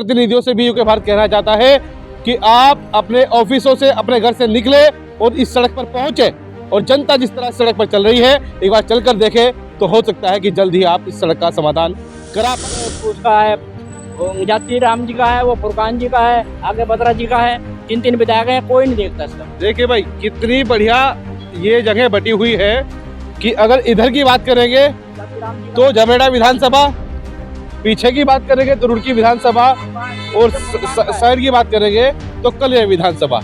जनप्रतिनिधियों से भी यूके भारत कहना चाहता है कि आप अपने ऑफिसों से, अपने घर से निकले और इस सड़क पर पहुंचे, और जनता जिस तरह सड़क पर चल रही है एक बार चलकर देखें तो हो सकता है कि जल्द ही आप इस सड़क का समाधान करा पाए। उसका है, वो जाती राम जी का है, वो फुरकान जी का है, आगे बत्रा जी का है, 3 विधायक है, कोई नहीं देखता इसका। देखिए भाई कितनी बढ़िया ये जगह बटी हुई है कि अगर इधर की बात करेंगे तो झमेड़ा विधानसभा, पीछे की बात करेंगे तो रुड़की विधानसभा, और शहर की बात करेंगे तो कलिया विधानसभा,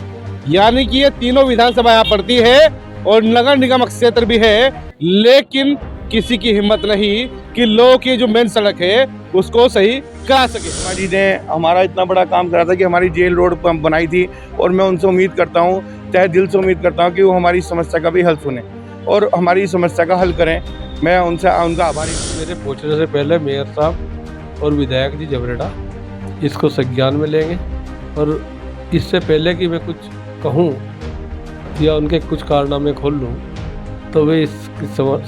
यानी कि ये तीनों विधानसभा यहाँ पड़ती है और नगर निगम क्षेत्र भी है। लेकिन किसी की हिम्मत नहीं कि लोगों की जो मेन सड़क है उसको सही करा सके। हमारी ने हमारा इतना बड़ा काम करा था कि हमारी जेल रोड बनाई थी, और मैं उनसे उम्मीद करता हूँ, तहे दिल से उम्मीद करता हूँ कि वो हमारी समस्या का भी हल सुने और हमारी समस्या का हल करें। मैं उनका आभारी। मेरे पहुंचने से पहले मेयर साहब और विधायक जी झमेड़ा इसको संज्ञान में लेंगे, और इससे पहले कि मैं कुछ कहूँ या उनके कुछ कारनामे खोल लूँ तो वे इस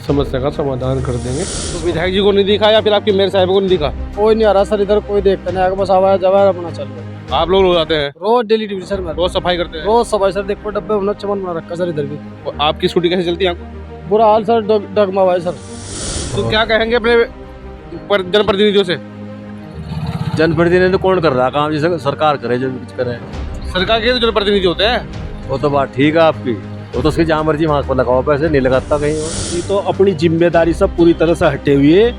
समस्या का समाधान कर देंगे। तो विधायक जी को नहीं दिखा या फिर आपके मेयर साहब को नहीं दिखा? कोई नहीं आ रहा सर, इधर कोई देखता नहीं, आगे बस आवाज जवाब अपना चल रहा है। आप लोग रोज आते हैं? रोज डेली ड्यूटी सर, मैं रोज सफाई करते हैं? रोज सफाई सर, देखो डब्बे में चमन बना रखा सर इधर भी। और आपकी स्कूटी कैसे चलती है आपको? बुरा हाल सर, डगमा हुआ है सर। तो क्या कहेंगे अपने जनप्रतिनिधियों से? जनप्रतिनिधि कौन कर रहा काम, जैसे सरकार करे जो कुछ करे। सरकार के तो जनप्रतिनिधि होते हैं। वो तो बात ठीक है आपकी, वो तो उसकी जहाँ मर्जी वहाँ पर लगाओ, पैसे नहीं लगाता कहीं और। ये तो अपनी जिम्मेदारी सब पूरी तरह से हटे हुए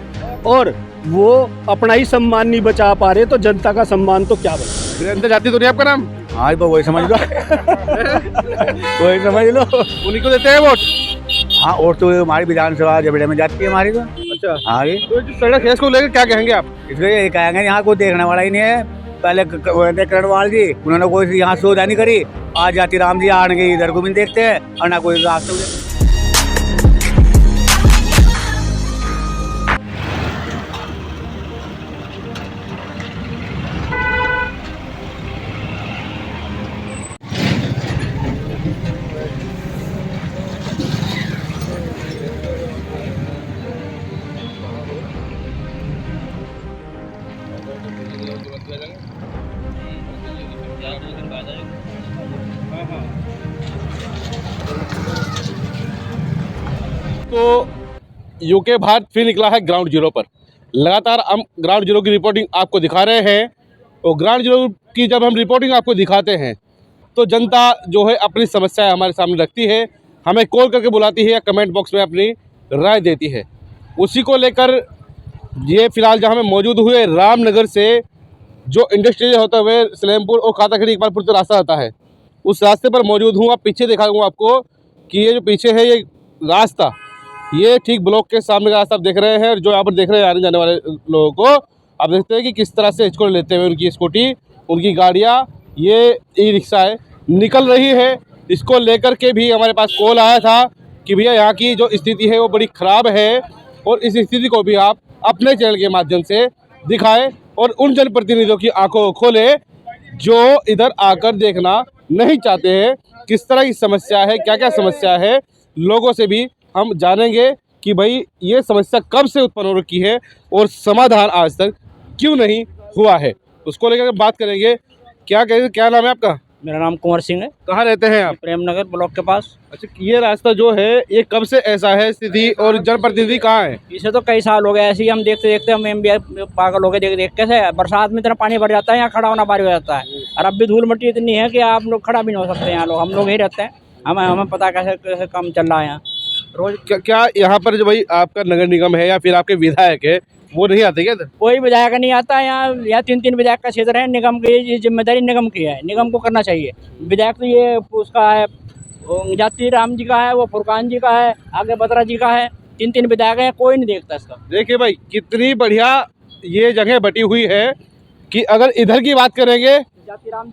और वो अपना ही सम्मान नहीं बचा पा रहे, तो जनता का सम्मान तो क्या बचा। वीरेंद्र जाति तो नहीं आपका नाम? हाँ तो वही समझ लो वही समझ लो, उन्हीं को देते हैं वोट? हाँ और तो हमारी विधानसभा झमेड़े में जाती है हमारी तो। अच्छा, हाँ तो जो सड़क है इसको लेकर क्या कहेंगे आप? इसलिए ये कहेंगे यहाँ कोई देखने वाला ही नहीं है। पहले करणवाल जी, उन्होंने कोई यहाँ सुविधा नहीं करी, आज जाती राम जी आने इधर को भी देखते हैं और ना कोई रास्ते। तो यूके भारत फिर निकला है ग्राउंड जीरो पर। लगातार हम ग्राउंड जीरो की रिपोर्टिंग आपको दिखा रहे हैं, और ग्राउंड जीरो की जब हम रिपोर्टिंग आपको दिखाते हैं तो जनता जो है अपनी समस्याएं हमारे सामने रखती है, हमें कॉल करके बुलाती है या कमेंट बॉक्स में अपनी राय देती है। उसी को लेकर ये फिलहाल जहाँ हम मौजूद हुए, रामनगर से जो इंडस्ट्रियल होते हुए सलेमपुर और खाताखेड़ी इकबालपुर से रास्ता आता है, उस रास्ते पर मौजूद हूँ। आप पीछे दिखाऊंगा आपको कि ये जो पीछे है ये रास्ता, ये ठीक ब्लॉक के सामने का रास्ता आप देख रहे हैं। जो यहाँ पर देख रहे हैं आने जाने वाले लोगों को, आप देखते हैं कि किस तरह से इसको लेते हुए उनकी स्कूटी, उनकी गाड़ियाँ, ये ई रिक्शाएँ निकल रही है। इसको लेकर के भी हमारे पास कॉल आया था कि भैया यहाँ की जो स्थिति है वो बड़ी ख़राब है, और इस स्थिति को भी आप अपने चैनल के माध्यम से दिखाएं और उन जनप्रतिनिधियों की आंखों को खोलें जो इधर आकर देखना नहीं चाहते हैं किस तरह की समस्या है, क्या क्या समस्या है। लोगों से भी हम जानेंगे कि भाई ये समस्या कब से उत्पन्न हो रखी है और समाधान आज तक क्यों नहीं हुआ है, उसको लेकर बात करेंगे। क्या नाम है आपका? मेरा नाम कुंवर सिंह है। कहाँ रहते हैं आप? प्रेमनगर ब्लॉक के पास। अच्छा, ये रास्ता जो है ये कब से ऐसा है स्थिति, और जनप्रतिनिधि कहाँ है? इसे तो कई साल हो गए ऐसे ही, हम देखते देखते हम भी पागल हो गए देख कैसे बरसात में इतना पानी भर जाता है, यहाँ खड़ा होना भारी हो जाता है। और अब भी धूल मिट्टी इतनी है कि आप लोग खड़ा भी नहीं हो सकते यहाँ लोग, हम लोग ही रहते हैं, हमें पता कैसे कैसे काम चल रहा है यहाँ रोज। क्या यहाँ पर जो भाई आपका नगर निगम है या फिर आपके विधायक है वो नहीं आते क्या? कोई विधायक नहीं आता यहाँ 3 विधायक का क्षेत्र है। निगम की ये जिम्मेदारी निगम की है, निगम को करना चाहिए। विधायक तो ये उसका है, जाती राम जी का है, वो फुरकान जी का है, आगे बत्रा जी का है, 3 विधायक है, कोई नहीं देखता इसका। देखिए भाई कितनी बढ़िया ये जगह बटी हुई है कि अगर इधर की बात करेंगे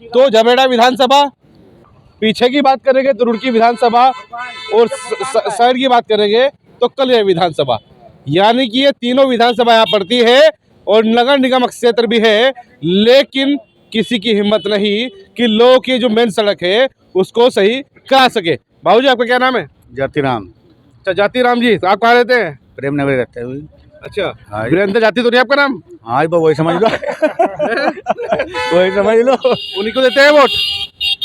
तो झमेड़ा विधानसभा, पीछे की बात करेंगे तो रुड़की विधानसभा, और शहर की बात करेंगे तो कलिया विधानसभा, यानी कि ये तीनों विधानसभा यहाँ पड़ती है और नगर निगम क्षेत्र भी है। लेकिन किसी की हिम्मत नहीं कि लोगों की जो मेन सड़क है उसको सही करा सके। बाबूजी आपका क्या नाम है? जाती राम। अच्छा, जाती राम जी, तो आप कहाँ रहते हैं? प्रेमनगर रहते हैं। अच्छा, हाँ। वीरेंद्र जाति तो नहीं आपका नाम? हाँ तो वही समझ लो वही समझ लो। उन्हीं को देते हैं वोट?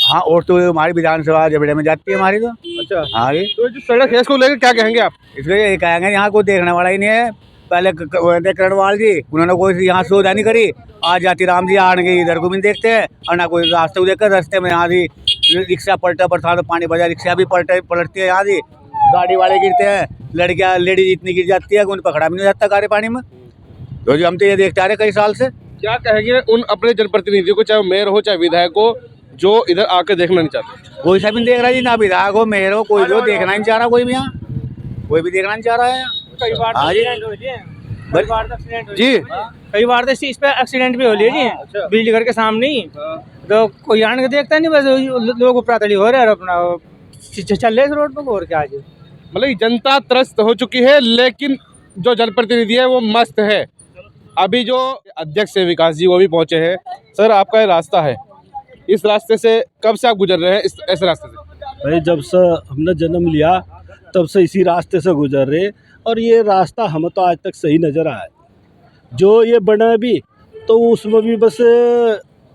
हाँ और तो हमारी विधानसभा जबड़े में जाती है हमारी तो। अच्छा, हाँ जी, तो जो सड़क है इसको लेकर क्या कहेंगे आप? इसको ये कहेंगे यहाँ कोई देखने वाला ही नहीं है। पहले वो थे करणवाल जी, उन्होंने कोई यहाँ सुविधा नहीं करी। आज जाति राम जी आने इधर को भी नहीं देखते हैं और ना कोई रास्ते को देखकर रास्ते में यहाँ जी रिक्शा पलटा बरसात पानी बजा रिक्शा भी पलटती है यहाँ जी, गाड़ी वाले गिरते हैं, लड़कियाँ लेडीज इतनी गिर जाती है कि उन्हें पकड़ा भी नहीं जाता गाड़ी पानी में। तो जी हम तो ये देखते आ रहे कई साल से। क्या कहेंगे उन अपने जनप्रतिनिधियों को, चाहे मेयर हो चाहे विधायक हो, जो इधर आकर देखना नहीं चाहते? कोई सा भी नहीं देख रहा जी, ना विधायक हो मेयर हो, कोई भी देखना नहीं चाह रहा, कोई भी यहाँ कोई भी देखना नहीं चाह रहा है। कई बार हाँ जी। कई बार तो एक्सीडेंट जी, कई बार तो इस पे एक्सीडेंट भी हो लिए जी, बिजली घर के सामने ही। तो कोई आने के देखता नहीं, बस लोग उपरातड़ी हो रहे हैं और अपना चल रहे इस रोड पर। और क्या आज मतलब जनता त्रस्त हो चुकी है, लेकिन जो जनप्रतिनिधि है वो मस्त है। अभी जो अध्यक्ष है विकास जी, वो भी पहुंचे हैं। सर, आपका ये रास्ता है, इस रास्ते से कब से आप गुजर रहे हैं? ऐसे रास्ते से भाई जब से हमने जन्म लिया तब से इसी रास्ते से गुजर रहे, और ये रास्ता हमें तो आज तक सही नज़र आया। जो ये बना भी तो उसमें भी बस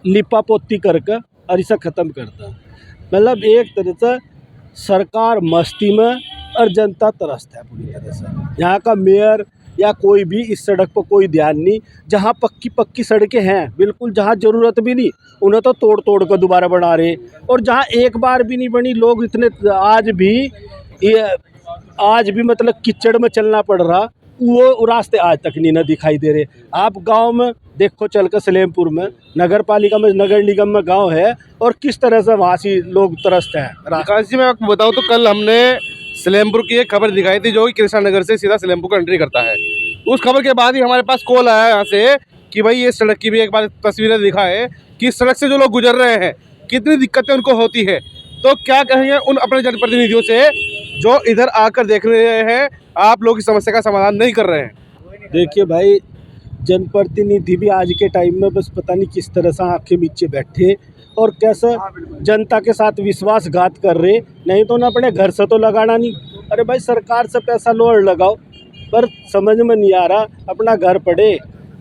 लिपा पोती करके और इसे ख़त्म करता। मतलब एक तरह से सरकार मस्ती में और जनता त्रस्त है पूरी तरह से। यहाँ का मेयर या कोई भी इस सड़क पर कोई ध्यान नहीं। जहाँ पक्की सड़कें हैं बिल्कुल, जहाँ ज़रूरत भी नहीं उन्हें तो तोड़ कर दोबारा बना रहे, और जहाँ एक बार भी नहीं बनी लोग इतने आज भी मतलब कीचड़ में चलना पड़ रहा, वो रास्ते आज तक नहीं ना दिखाई दे रहे। आप गांव में देखो चल कर, सलेमपुर में नगर पालिका में, नगर निगम में गांव है, और किस तरह से वहाँ से लोग त्रस्त हैं। विकास जी, मैं आपको बताऊं तो कल हमने सलेमपुर की एक खबर दिखाई थी, जो कि कृष्णा नगर से सीधा सलेमपुर को एंट्री करता है। उस खबर के बाद ही हमारे पास कॉल आया यहाँ से कि भाई ये सड़क की भी एक बार तस्वीरें दिखाएं कि इस सड़क से जो लोग गुजर रहे हैं कितनी दिक्कतें उनको होती है। तो क्या कहेंगे उन अपने जनप्रतिनिधियों से जो इधर आकर देख रहे हैं, आप लोग इस समस्या का समाधान नहीं कर रहे हैं? देखिए भाई, जनप्रतिनिधि भी आज के टाइम में बस पता नहीं किस तरह से आंखें नीचे बैठे और कैसे जनता के साथ विश्वासघात कर रहे। नहीं तो ना अपने घर से तो लगाना नहीं। अरे भाई, सरकार से पैसा लो और लगाओ, पर समझ में नहीं आ रहा। अपना घर पड़े,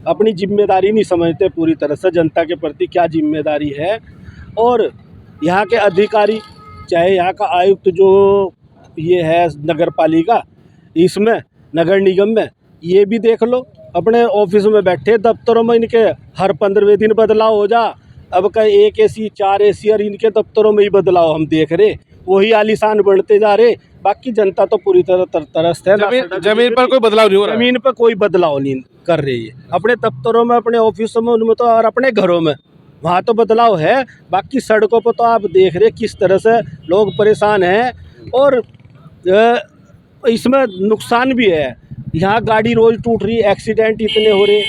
अपनी जिम्मेदारी नहीं समझते पूरी तरह से जनता के प्रति क्या जिम्मेदारी है। और यहाँ के अधिकारी, चाहे यहाँ का आयुक्त जो ये है नगर पालिका, इसमें नगर निगम में, ये भी देख लो अपने ऑफिस में बैठे, दफ्तरों में इनके हर 15वें दिन बदलाव हो जा। अब का 1 AC 4 AC और इनके दफ्तरों में ही बदलाव हम देख रहे, वही आलीशान बढ़ते जा रहे। बाकी जनता तो पूरी तरह तरस्त है। जमीन पर कोई बदलाव नहीं हो रहा? जमीन पर कोई बदलाव नहीं कर रही है। अपने दफ्तरों में, अपने ऑफिसों में, उनमें तो, और अपने घरों में, वहाँ तो बदलाव है। बाकी सड़कों पर तो आप देख रहे किस तरह से लोग परेशान हैं, और इसमें नुकसान भी है। यहाँ गाड़ी रोज टूट रही, एक्सीडेंट इतने हो रहे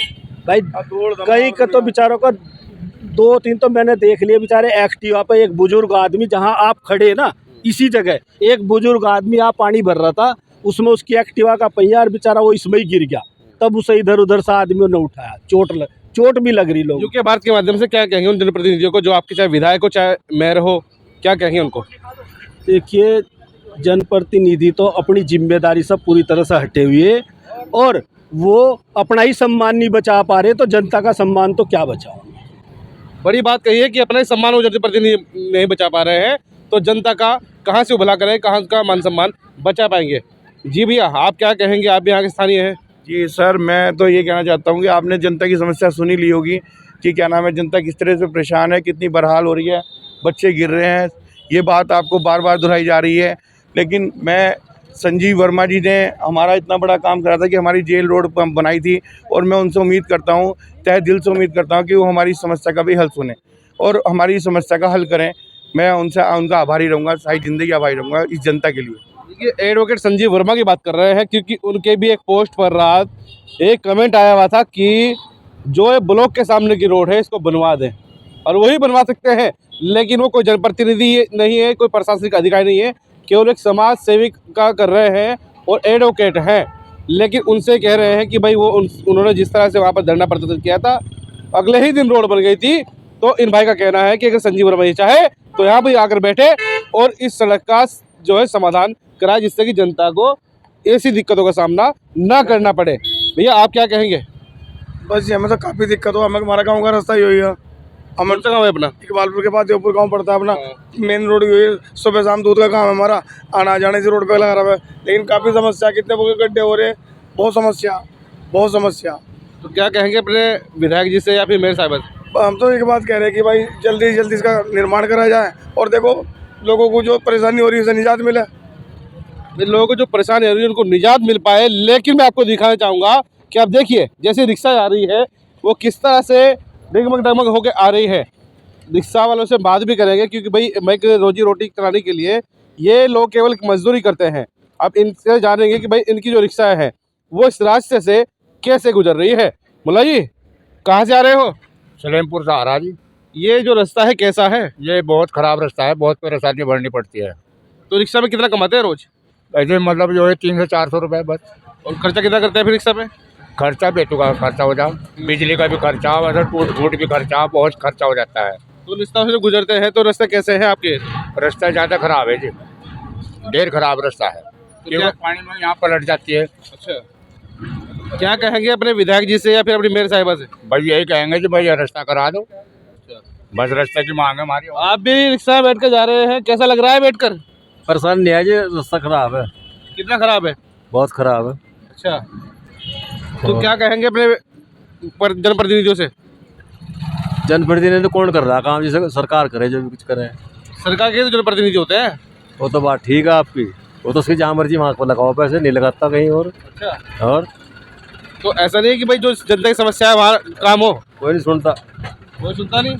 भाई। कई का तो बेचारों का 2-3 तो मैंने देख लिए बेचारे एक्टिवा पे। एक बुजुर्ग आदमी, जहाँ आप खड़े ना इसी जगह, एक बुजुर्ग आदमी आप पानी भर रहा था, उसमें उसकी एक्टिवा का पहिया और बेचारा वो इसमें ही गिर गया। तब उसे इधर उधर से आदमियों ने उठाया, चोट भी लग रही लोगों को। यूके भारत के माध्यम से क्या कहेंगे उन जनप्रतिनिधियों को, जो आपके चाहे विधायक हो चाहे मेयर हो, क्या कहेंगे उनको? देखिए, जनप्रतिनिधि तो अपनी जिम्मेदारी से पूरी तरह से हटे हुए, और वो अपना ही सम्मान नहीं बचा पा रहे, तो जनता का सम्मान तो क्या बचाओ। बड़ी बात कही है कि अपना ही सम्मान वो जनप्रतिनिधि नहीं बचा पा रहे हैं, तो जनता का कहाँ से भला करें, कहाँ का मान सम्मान बचा पाएंगे? जी भैया, आप क्या कहेंगे? आप भी यहाँ के स्थानीय हैं। जी सर, मैं तो ये कहना चाहता हूँ कि आपने जनता की समस्या सुनी ली होगी कि क्या नाम है, जनता किस तरह से परेशान है, कितनी बदहाल हो रही है, बच्चे गिर रहे हैं। ये बात आपको बार बार दोहराई जा रही है। लेकिन मैं, संजीव वर्मा जी ने हमारा इतना बड़ा काम करा था कि हमारी जेल रोड बनाई थी, और मैं उनसे उम्मीद करता हूँ, तहे दिल से उम्मीद करता हूँ कि वो हमारी समस्या का भी हल सुने और हमारी समस्या का हल करें। मैं उनका आभारी रहूँगा, सारी ज़िंदगी आभारी रहूँगा इस जनता के लिए। देखिए, एडवोकेट संजीव वर्मा की बात कर रहे हैं, क्योंकि उनके भी एक पोस्ट पर रात एक कमेंट आया हुआ था कि जो ये ब्लॉक के सामने की रोड है इसको बनवा दें, और वही बनवा सकते हैं। लेकिन वो कोई जनप्रतिनिधि नहीं है, कोई प्रशासनिक अधिकारी नहीं है, केवल एक समाज सेविक का कर रहे हैं और एडवोकेट हैं। लेकिन उनसे कह रहे हैं कि भाई वो उन्होंने जिस तरह से वहाँ पर धरना प्रदर्शन किया था, अगले ही दिन रोड बन गई थी। तो इन भाई का कहना है कि अगर संजीव वर्मा ये चाहे तो यहाँ पर आकर बैठे और इस सड़क का जो है समाधान कराए, जिससे कि जनता को ऐसी दिक्कतों का सामना ना करना पड़े। भैया आप क्या कहेंगे? बस ये हमें तो काफ़ी दिक्कत हो, हमें हमारा गाँव का रास्ता ही हुई है। कौन सा गाँव है अपना? इकबालपुर के पास देवपुर गांव पड़ता है अपना। मेन रोड हुई है, सुबह शाम दूध का काम है हमारा, आना जाने से रोड पे लगा रहा है। लेकिन काफ़ी समस्या, कितने गड्ढे हो रहे हैं, बहुत समस्या। तो क्या कहेंगे अपने विधायक जी से या फिर मेयर साहब से? हम तो एक बात कह रहे हैं कि भाई जल्दी से जल्दी इसका निर्माण करा जाए और देखो लोगों को जो परेशानी हो रही है उससे निजात मिले। लोगों को जो परेशानी हो रही है उनको निजात मिल पाए। लेकिन मैं आपको दिखाना चाहूँगा कि आप देखिए जैसे रिक्शा आ रही है वो किस तरह से डगमग होकर आ रही है। रिक्शा वालों से बात भी करेंगे क्योंकि भाई मैं रोजी रोटी चलाने के लिए ये लोग केवल मजदूरी करते हैं। अब इनसे जानेंगे कि भाई इनकी जो रिक्शा है वो इस रास्ते से कैसे गुजर रही है। मुल्ला जी कहाँ से आ रहे हो? सलेमपुर से आ रहा जी। ये जो रास्ता है कैसा है? ये बहुत ख़राब रास्ता है, बहुत परेशानी भरनी पड़ती है। तो रिक्शा में कितना कमाते हैं रोज? ऐसे मतलब जो है 300 से 400 रुपये बस। और खर्चा कितना करते हैं फिर रिक्शा पे? खर्चा बेतुका खर्चा हो जाए, बिजली का भी खर्चा, वैसे टूट भी खर्चा, बहुत खर्चा हो जाता है। तो रिक्शा से गुजरते हैं तो रास्ते कैसे हैं आपके? रास्ता ज़्यादा ख़राब है जी, ढेर ख़राब रास्ता है। क्या पानी में यहाँ पलट जाती है। अच्छा क्या कहेंगे अपने विधायक जी से या फिर अपनी मेयर साहिबा से? भाई यही कहेंगे जी, भाई ये रास्ता करा दो, बस रास्ते की मांग है हमारी। आप भी रिक्शा में बैठ कर जा रहे हैं, कैसा लग रहा है बैठकर? परेशान नहीं है जी, रास्ता खराब है, कितना खराब है? बहुत खराब है। अच्छा तो क्या कहेंगे अपने जनप्रतिनिधियों से? जनप्रतिनिधि तो कौन कर रहा काम, जैसे सरकार करे जो भी कुछ करे। सरकार के तो जनप्रतिनिधि होते हैं। वो तो बात ठीक है आपकी, वो तो उसकी जहाँ मर्जी वहाँ पर लगाओ, पैसे नहीं लगाता कहीं और। अच्छा और तो ऐसा नहीं कि भाई जो जनता की समस्या है वहाँ काम हो? कोई नहीं सुनता, कोई सुनता नहीं।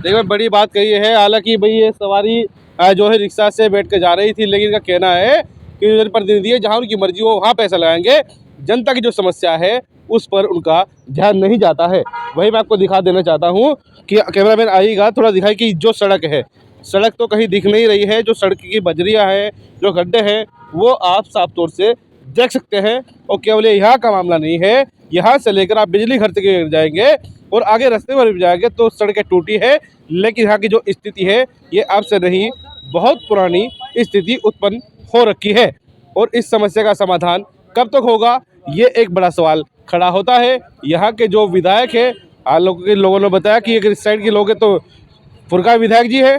देखो बड़ी बात कही है। हालांकि भाई ये सवारी जो है रिक्शा से बैठ कर जा रही थी, लेकिन इनका कहना है कि जो जनप्रतिनिधि है जहाँ उनकी मर्जी हो वहाँ पैसा लगाएंगे, जनता की जो समस्या है उस पर उनका ध्यान नहीं जाता है। वही मैं आपको दिखा देना चाहता हूँ कि कैमरामैन आइएगा थोड़ा दिखाई कि जो सड़क है, सड़क तो कहीं दिख नहीं रही है। जो सड़क की बजरियाँ हैं, जो गड्ढे हैं, वो आप साफ तौर से देख सकते हैं। और केवल यहाँ का मामला नहीं है, यहाँ से लेकर आप बिजली घर तक जाएंगे और आगे रास्ते पर भी जाएंगे तो सड़कें टूटी है। लेकिन यहाँ की जो स्थिति है ये अब से नहीं, बहुत पुरानी स्थिति उत्पन्न हो रखी है। और इस समस्या का समाधान कब तक होगा, ये एक बड़ा सवाल खड़ा होता है। यहाँ के जो विधायक है, लोगों ने बताया कि अगर इस साइड के लोग हैं तो फुरका विधायक जी है,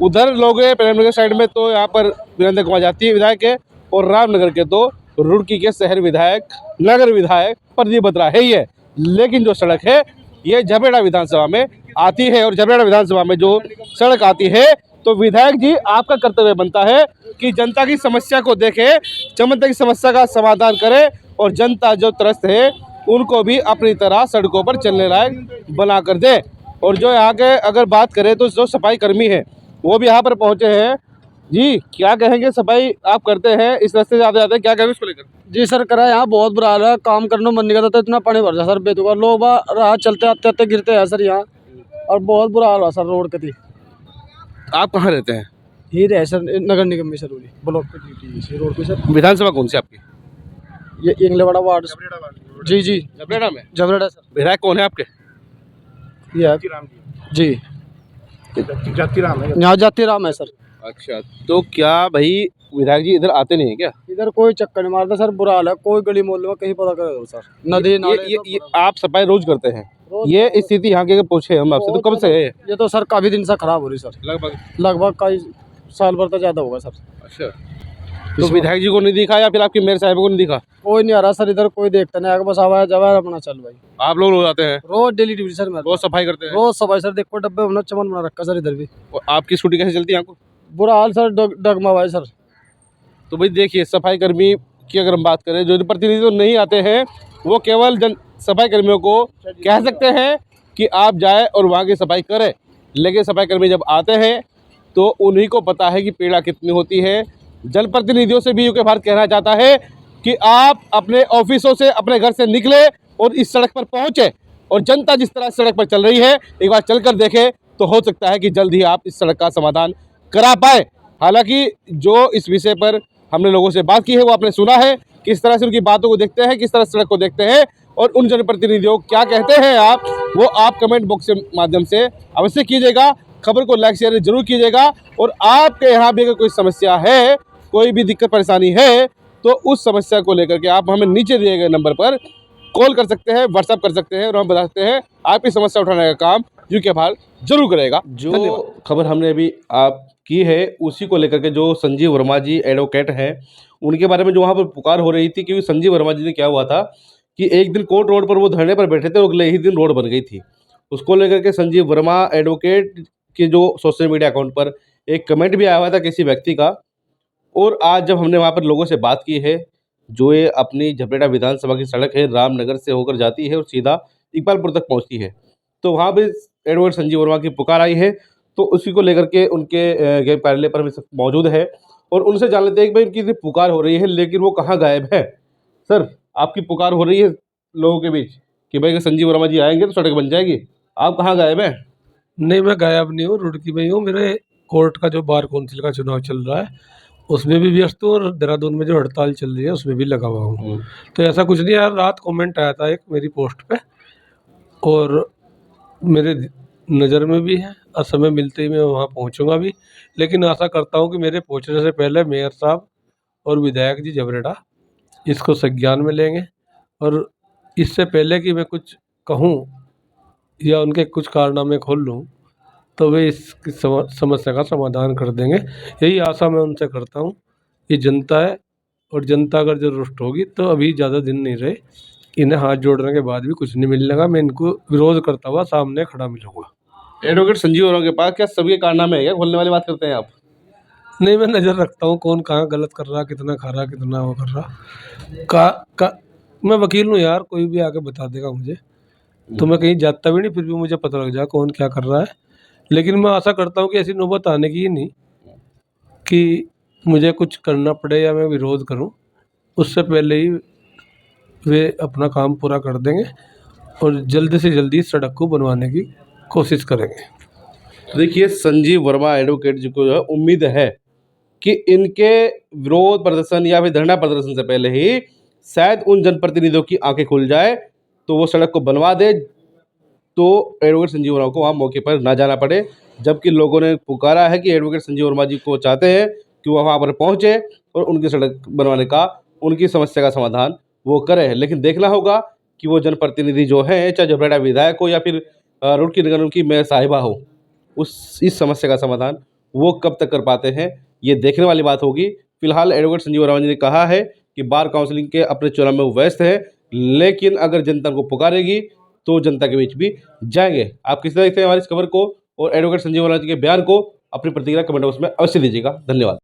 उधर लोग हैं प्रेमनगर साइड में तो यहाँ पर वीरेंद्र कुमार जाती है विधायक है, और रामनगर के तो रुड़की के शहर विधायक, नगर विधायक प्रदीप बत्रा है ही है। लेकिन जो सड़क है ये झबरेड़ा विधानसभा में आती है, और झबरेड़ा विधानसभा में जो सड़क आती है तो विधायक जी आपका कर्तव्य बनता है कि जनता की समस्या को देखें, जनता की समस्या का समाधान करें, और जनता जो त्रस्त है उनको भी अपनी तरह सड़कों पर चलने लायक बना कर दें। और जो यहाँ के अगर बात करें तो जो सफाई कर्मी हैं वो भी यहाँ पर पहुँचे हैं। जी क्या कहेंगे, सफाई आप करते हैं इस रास्ते से आते जाते, क्या कहेंगे उसको लेकर? जी सर करा यहाँ बहुत बुरा हाल है, काम करने में मन नहीं करता था, इतना पानी भर जाता सर बेतुका, लोग राह चलते आते गिरते हैं सर यहाँ, और बहुत बुरा हाल है सर रोड के थी। आप कहाँ रहते हैं? ही रहे सर नगर निगम में सर, ब्लॉक पे रोड पे सर। विधानसभा कौन सी आपकी? ये इंगलेवाड़ा वार्ड। जी जी झबरेड़ा में। झबरेड़ा सर। विधायक कौन है आपके? ये जी यहाँ जाती राम है सर। अच्छा तो क्या भाई विधायक जी इधर आते नहीं है क्या? इधर कोई चक्कर नहीं मारता सर, बुरा हाल है, कोई गली मोहल्ले में कहीं पता करो सर, नदी नाले ये आप सफाई रोज करते हैं? ये स्थिति यहाँ के पूछे हम आपसे तो कब से है? ये तो सर काफी दिन से खराब हो रही सर, लगभग कई साल भर तक ज्यादा होगा सर। अच्छा तो विधायक जी को नहीं दिखा या फिर आपकी मेयर साहब को नहीं दिखा? कोई नहीं आ रहा सर, इधर कोई देखता नहीं, आगे बस आवाज जवाब अपना चल भाई। आप लोग रोज आते हैं? रोज डेली ड्यूटी सर, मैं रोज सफाई करते हैं? रोज सफाई सर, देखो डब्बे में चमन बना रखा सर इधर भी। और आपकी स्कूटी कैसे चलती है आपको? बुरा हाल सर, डगमा हुआ है सर। तो भाई देखिए सफाई कर्मी की अगर हम बात करें, जो प्रतिनिधि तो नहीं आते हैं वो केवल सफाई कर्मियों को कह सकते हैं कि आप जाए और वहाँ की सफाई करें, लेकिन सफाई कर्मी जब आते हैं तो उन्हीं को पता है कि पीड़ा कितनी होती है। जनप्रतिनिधियों से भी यूके भारत कहना चाहता है कि आप अपने ऑफिसों से, अपने घर से निकले और इस सड़क पर पहुँचे, और जनता जिस तरह सड़क पर चल रही है एक बार चलकर देखें तो हो सकता है कि जल्द ही आप इस सड़क का समाधान करा पाए। हालांकि जो इस विषय पर हमने लोगों से बात की है वो आपने सुना है, किस तरह से उनकी बातों को देखते हैं, किस तरह सड़क को देखते हैं, और उन जनप्रतिनिधियों क्या कहते हैं आप, वो आप कमेंट बॉक्स के माध्यम से अवश्य कीजिएगा। खबर को लाइक शेयर जरूर कीजिएगा, और आपके यहाँ भी अगर कोई समस्या है, कोई भी दिक्कत परेशानी है तो उस समस्या को लेकर के आप हमें नीचे दिए गए नंबर पर कॉल कर सकते हैं, व्हाट्सएप कर सकते हैं और हम बताते हैं आपकी समस्या उठाने का काम यूके भारत जरूर करेगा। जो खबर हमने अभी आप की है उसी को लेकर के जो संजीव वर्मा जी एडवोकेट हैं उनके बारे में जो वहाँ पर पुकार हो रही थी, क्योंकि संजीव वर्मा जी ने क्या हुआ था कि एक दिन कोर्ट रोड पर वो धरने पर बैठे थे, अगले ही दिन रोड बन गई थी। उसको लेकर के संजीव वर्मा एडवोकेट के जो सोशल मीडिया अकाउंट पर एक कमेंट भी आया हुआ था किसी व्यक्ति का। और आज जब हमने वहाँ पर लोगों से बात की है, जो ये अपनी झबरेड़ा विधानसभा की सड़क है रामनगर से होकर जाती है और सीधा इकबालपुर तक पहुँचती है, तो वहाँ पर एडवोकेट संजीव वर्मा की पुकार आई है। तो उसी को लेकर के उनके कार्यालय पर हम इस वक्त मौजूद है और उनसे जान लेते हैं कि भाई उनकी पुकार हो रही है लेकिन वो कहाँ गायब है। सर, आपकी पुकार हो रही है लोगों के बीच कि भाई संजीव वर्मा जी आएंगे तो सड़क बन जाएगी, आप कहाँ गायब हैं? नहीं, मैं गायब नहीं हूँ, रुड़की में ही हूँ। मेरे कोर्ट का जो बार काउंसिल का चुनाव चल रहा है उसमें भी व्यस्त हूँ और देहरादून में जो हड़ताल चल रही है उसमें भी लगा हुआ हूँ। तो ऐसा कुछ नहीं यार, रात कमेंट आया था एक मेरी पोस्ट पे और मेरे नज़र में भी है और समय मिलते ही मैं वहाँ पहुँचूँगा भी। लेकिन आशा करता हूँ कि मेरे पहुँचने से पहले मेयर साहब और विधायक जी झबरेड़ा इसको संज्ञान में लेंगे और इससे पहले कि मैं कुछ कहूँ या उनके कुछ कारनामे खोल लूँ तो वे इस समस्या का समाधान कर देंगे। यही आशा मैं उनसे करता हूँ। ये जनता है और जनता अगर जो रुष्ट होगी तो अभी ज़्यादा दिन नहीं रहे, इन्हें हाथ जोड़ने के बाद भी कुछ नहीं मिलेगा। मैं इनको विरोध करता हुआ सामने खड़ा मिलूँगा। एडवोकेट संजीव वर्मा के पास क्या सभी कारनामे है क्या खोलने वाली बात करते हैं आप? नहीं, मैं नज़र रखता हूँ कौन कहाँ गलत कर रहा, कितना खा रहा, कितना वो कर रहा। मैं वकील हूँ यार, कोई भी आके बता देगा मुझे, तो मैं कहीं जाता भी नहीं, फिर भी मुझे पता लग जाए कौन क्या कर रहा है। लेकिन मैं आशा करता हूँ कि ऐसी नौबत आने की ही नहीं कि मुझे कुछ करना पड़े या मैं विरोध करूँ। उससे पहले ही वे अपना काम पूरा कर देंगे और जल्द से जल्दी सड़क को बनवाने की कोशिश करेंगे। देखिए, संजीव वर्मा एडवोकेट जी को जो है उम्मीद है कि इनके विरोध प्रदर्शन या फिर धरना प्रदर्शन से पहले ही शायद उन जनप्रतिनिधियों की आंखें खुल जाए तो वो सड़क को बनवा दे, तो एडवोकेट संजीव वर्मा को वहाँ मौके पर ना जाना पड़े। जबकि लोगों ने पुकारा है कि एडवोकेट संजीव वर्मा जी को चाहते हैं कि वो वहाँ पर पहुँचे और उनकी सड़क बनवाने का, उनकी समस्या का समाधान वो करें। लेकिन देखना होगा कि वो जनप्रतिनिधि जो हैं, चाहे झबरेड़ा विधायक हो या फिर रुड़की नगर उनकी मेयर साहिबा हो, इस समस्या का समाधान वो कब तक कर पाते हैं, ये देखने वाली बात होगी। फिलहाल एडवोकेट संजीव वर्मा जी ने कहा है कि बार काउंसिलिंग के अपने चुनाव में वो व्यस्त है, लेकिन अगर जनता को पुकारेगी तो जनता के बीच भी जाएंगे। आप किस तरह देखते हैं हमारी इस खबर को और एडवोकेट संजीव वर्मा जी के बयान को? अपनी प्रतिक्रिया कमेंट बॉक्स में अवश्य दीजिएगा। धन्यवाद।